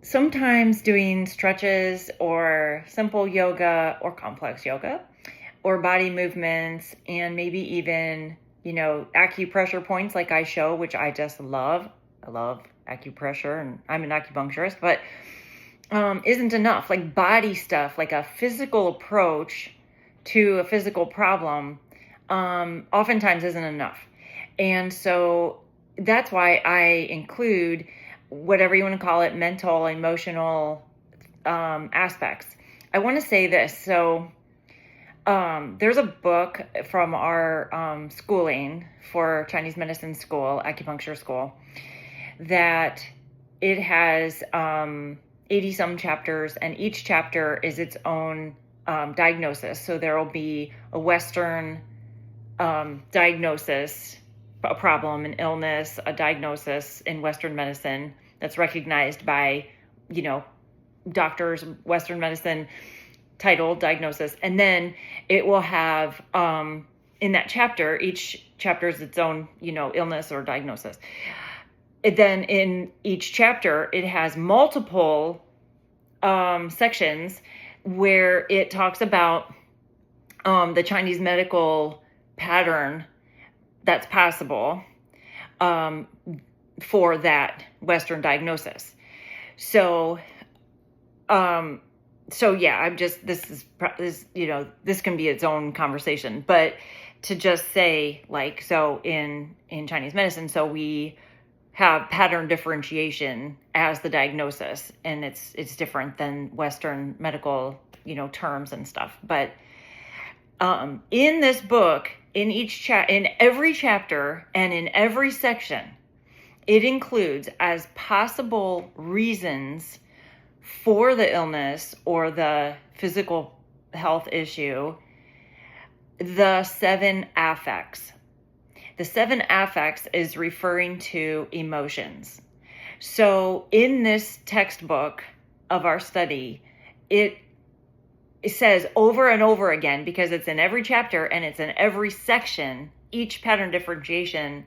sometimes doing stretches or simple yoga or complex yoga or body movements and maybe even, acupressure points like I show, which I just love. I love acupressure and I'm an acupuncturist, but isn't enough. Like body stuff, like a physical approach to a physical problem, oftentimes isn't enough. And so that's why I include whatever you want to call it, mental, emotional aspects. I want to say this. So there's a book from our schooling for Chinese medicine school, acupuncture school, that it has 80 some chapters, and each chapter is its own diagnosis. So there will be a Western diagnosis, a problem, an illness, a diagnosis in Western medicine that's recognized by, doctors, Western medicine title, diagnosis. And then it will have, in that chapter, each chapter is its own, illness or diagnosis. Then in each chapter, it has multiple sections where it talks about the Chinese medical pattern that's possible for that Western diagnosis. So yeah, this can be its own conversation, but to just say so in Chinese medicine, so we have pattern differentiation as the diagnosis, and it's different than Western medical, terms and stuff. But in this book, in every chapter and in every section, it includes as possible reasons for the illness or the physical health issue, the 7 affects. The 7 affects is referring to emotions. So in this textbook of our study, it says over and over again, because it's in every chapter and it's in every section, each pattern differentiation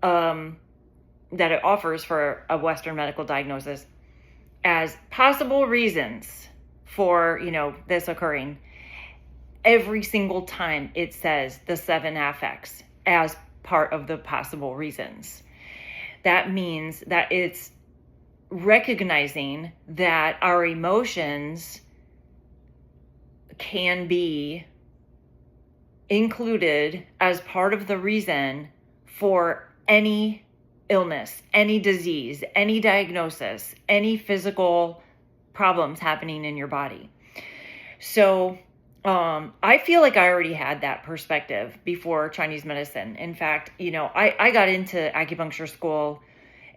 that it offers for a Western medical diagnosis, as possible reasons for, this occurring. Every single time it says the 7 affects as part of the possible reasons. That means that it's recognizing that our emotions can be included as part of the reason for any illness, any disease, any diagnosis, any physical problems happening in your body. So I feel like I already had that perspective before Chinese medicine. In fact, I got into acupuncture school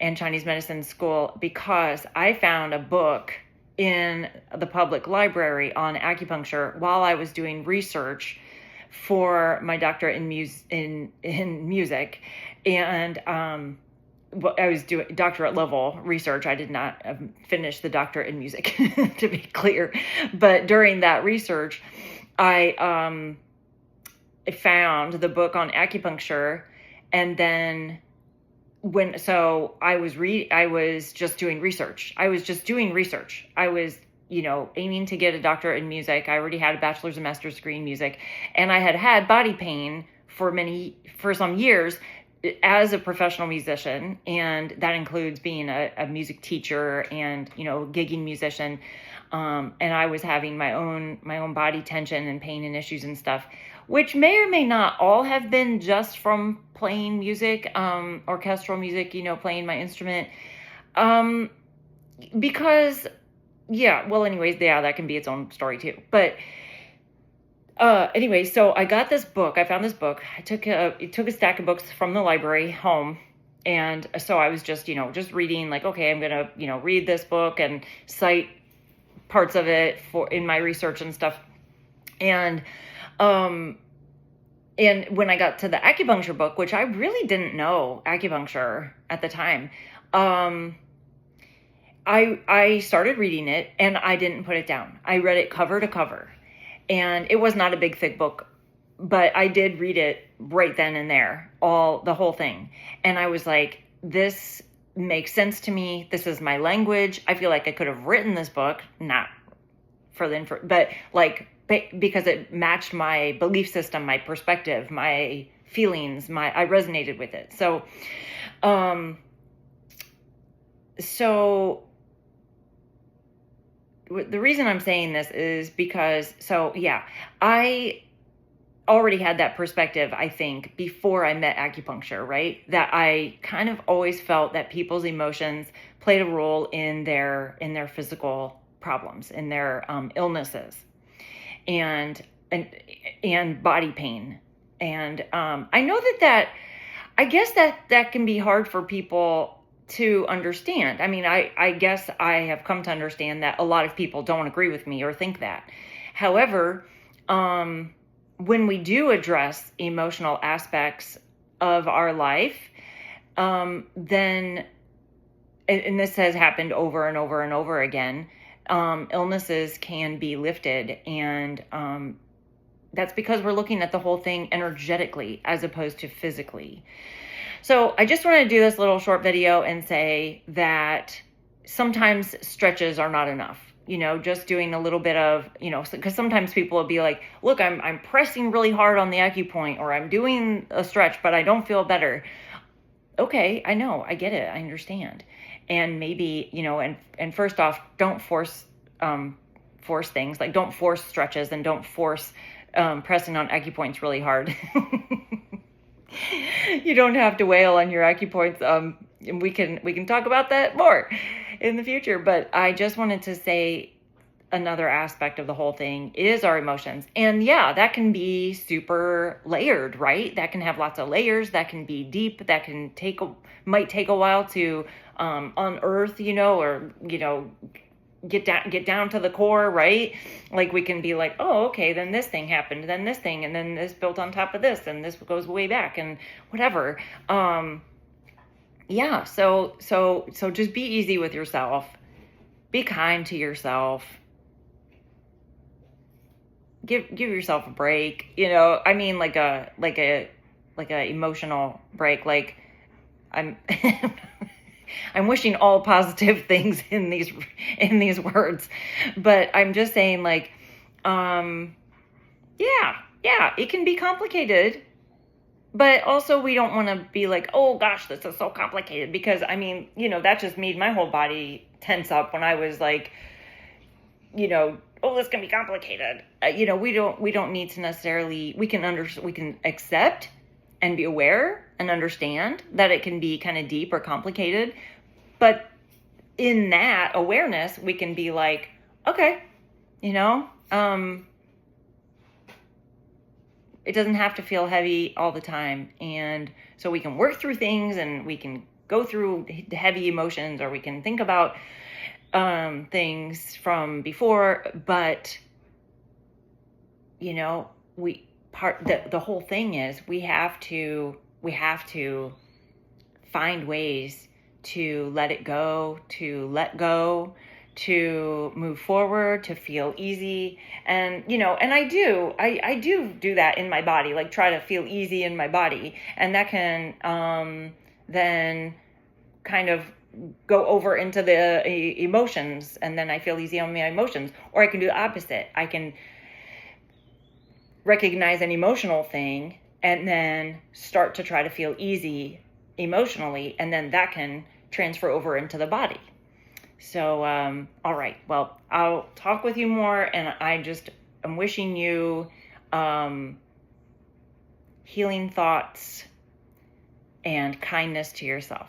and Chinese medicine school because I found a book in the public library on acupuncture while I was doing research for my doctorate in music. And I was doing doctorate level research. I did not finish the doctorate in music, to be clear. But during that research, I found the book on acupuncture, and then I was just doing research. I was, aiming to get a doctorate in music. I already had a bachelor's and master's degree in music, and I had body pain for some years as a professional musician, and that includes being a music teacher and, gigging musician. And I was having my own body tension and pain and issues and stuff, which may or may not all have been just from playing music, orchestral music, playing my instrument. Because, that can be its own story too. But anyway, so I got this book. I found this book. I took a stack of books from the library home. And so I was just reading, okay, I'm going to, read this book and cite parts of it in my research and stuff. And when I got to the acupuncture book, which I really didn't know acupuncture at the time, I started reading it and I didn't put it down. I read it cover to cover, and it was not a big, thick book, but I did read it right then and there, the whole thing. And I was like, this makes sense to me. This is my language. I feel like I could have written this book, not for the but like because it matched my belief system, my perspective, my feelings, I resonated with it. So the reason I'm saying this is because, I already had that perspective, I think, before I met acupuncture, right? That I kind of always felt that people's emotions played a role in their physical problems, in their illnesses, and body pain. And I know that I guess that can be hard for people to understand. I mean, I guess I have come to understand that a lot of people don't agree with me or think that. However, when we do address emotional aspects of our life, then, and this has happened over and over and over again, illnesses can be lifted. And that's because we're looking at the whole thing energetically as opposed to physically. So I just want to do this little short video and say that sometimes stretches are not enough. Just doing a little bit of, because sometimes people will be like, look, I'm pressing really hard on the acupoint, or I'm doing a stretch, but I don't feel better. Okay, I know, I get it, I understand. And maybe, and first off, don't force things. Like, don't force stretches, and don't force pressing on acupoints really hard. You don't have to wail on your acupoints. And we can talk about that more in the future. But I just wanted to say another aspect of the whole thing is our emotions. And yeah, that can be super layered, right? That can have lots of layers. That can be deep. That can might take a while to unearth, or get down to the core, right? Like, we can be like, oh, okay, then this thing happened, then this thing, and then this built on top of this, and this goes way back, and whatever. So just be easy with yourself. Be kind to yourself. Give yourself a break. I mean, like a emotional break. Like, I'm wishing all positive things in these words, but I'm just saying, like, it can be complicated, but also we don't want to be like, oh gosh, this is so complicated, because I mean, that just made my whole body tense up when I was like, oh, this can be complicated. We don't need to necessarily, we can accept and be aware and understand that it can be kind of deep or complicated. But in that awareness, we can be like, okay, it doesn't have to feel heavy all the time. And so we can work through things, and we can go through heavy emotions, or we can think about things from before. But, the whole thing is we have to find ways to let it go, to let go, to move forward, to feel easy. And, and I do that in my body, like try to feel easy in my body. And that can then kind of go over into the emotions, and then I feel easy on my emotions. Or I can do the opposite. I can recognize an emotional thing and then start to try to feel easy emotionally, and then that can transfer over into the body. So, all right, well, I'll talk with you more, and I'm wishing you healing thoughts and kindness to yourself.